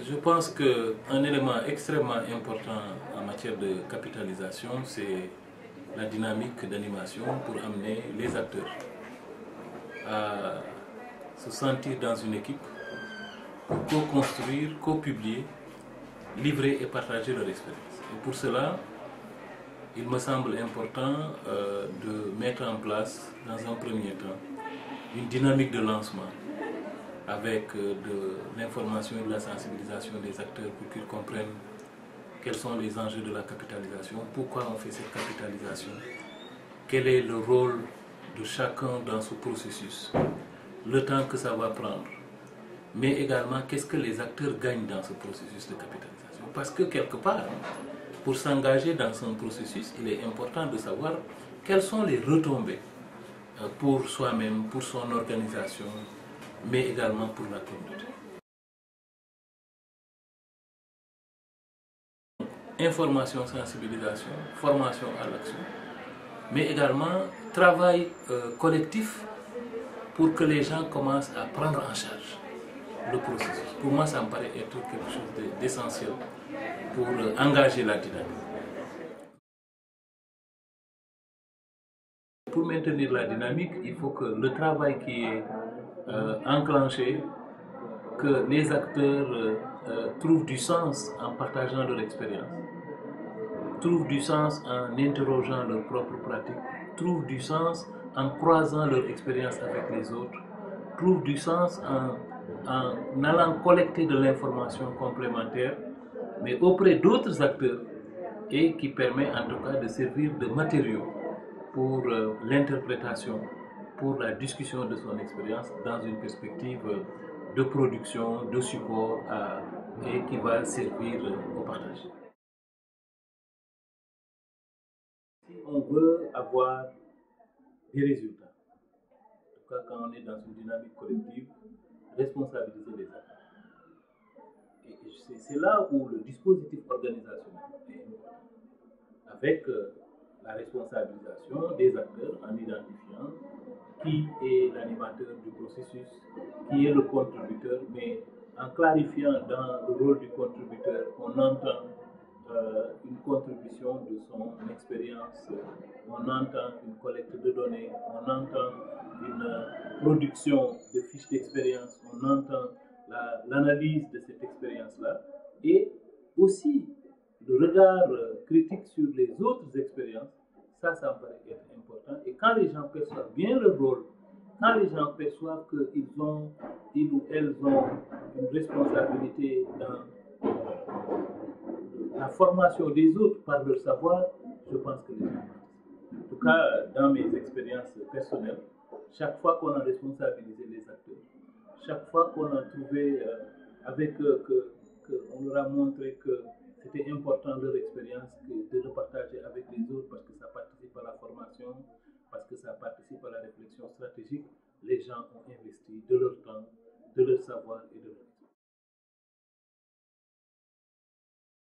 Je pense qu'un élément extrêmement important en matière de capitalisation, c'est la dynamique d'animation pour amener les acteurs à se sentir dans une équipe, pour co-construire, co-publier, livrer et partager leur expérience. Et pour cela, il me semble important de mettre en place, dans un premier temps, une dynamique de lancement avec de l'information et de la sensibilisation des acteurs pour qu'ils comprennent quels sont les enjeux de la capitalisation, pourquoi on fait cette capitalisation, quel est le rôle de chacun dans ce processus, le temps que ça va prendre, mais également qu'est-ce que les acteurs gagnent dans ce processus de capitalisation. Parce que quelque part, pour s'engager dans un processus, il est important de savoir quelles sont les retombées pour soi-même, pour son organisation, mais également pour la communauté. Information, sensibilisation, formation à l'action, mais également travail collectif pour que les gens commencent à prendre en charge le processus. Pour moi, ça me paraît être quelque chose d'essentiel pour engager la dynamique. Pour maintenir la dynamique, il faut que le travail qui est enclenché, que les acteurs trouvent du sens en partageant leur expérience, trouvent du sens en interrogeant leurs propres pratiques, trouvent du sens en croisant leur expérience avec les autres, trouvent du sens en allant collecter de l'information complémentaire, mais auprès d'autres acteurs, et qui permet en tout cas de servir de matériau pour l'interprétation, pour la discussion de son expérience dans une perspective de production, de support et qui va servir au partage. Si on veut avoir des résultats, en tout cas quand on est dans une dynamique collective, responsabiliser les acteurs. Et c'est là où le dispositif organisationnel est important, avec la responsabilisation des acteurs en identifiant qui est l'animateur du processus, qui est le contributeur, mais en clarifiant dans le rôle du contributeur, on entend une contribution de son expérience, on entend une collecte de données, on entend une production de fiches d'expérience, on entend l'analyse de cette expérience-là, et aussi le regard critique sur les autres expériences. Ça me paraît être important. Et quand les gens perçoivent bien leur rôle, quand les gens perçoivent qu'ils ou elles ont une responsabilité dans la formation des autres par leur savoir, je pense que les gens participent. En tout cas, dans mes expériences personnelles, chaque fois qu'on a responsabilisé les acteurs, chaque fois qu'on a trouvé avec eux qu'on leur a montré que c'était important leur expérience de le partager avec les autres parce que ça participe à la formation, parce que ça participe à la réflexion stratégique, les gens ont investi de leur temps, de leur savoir et de leur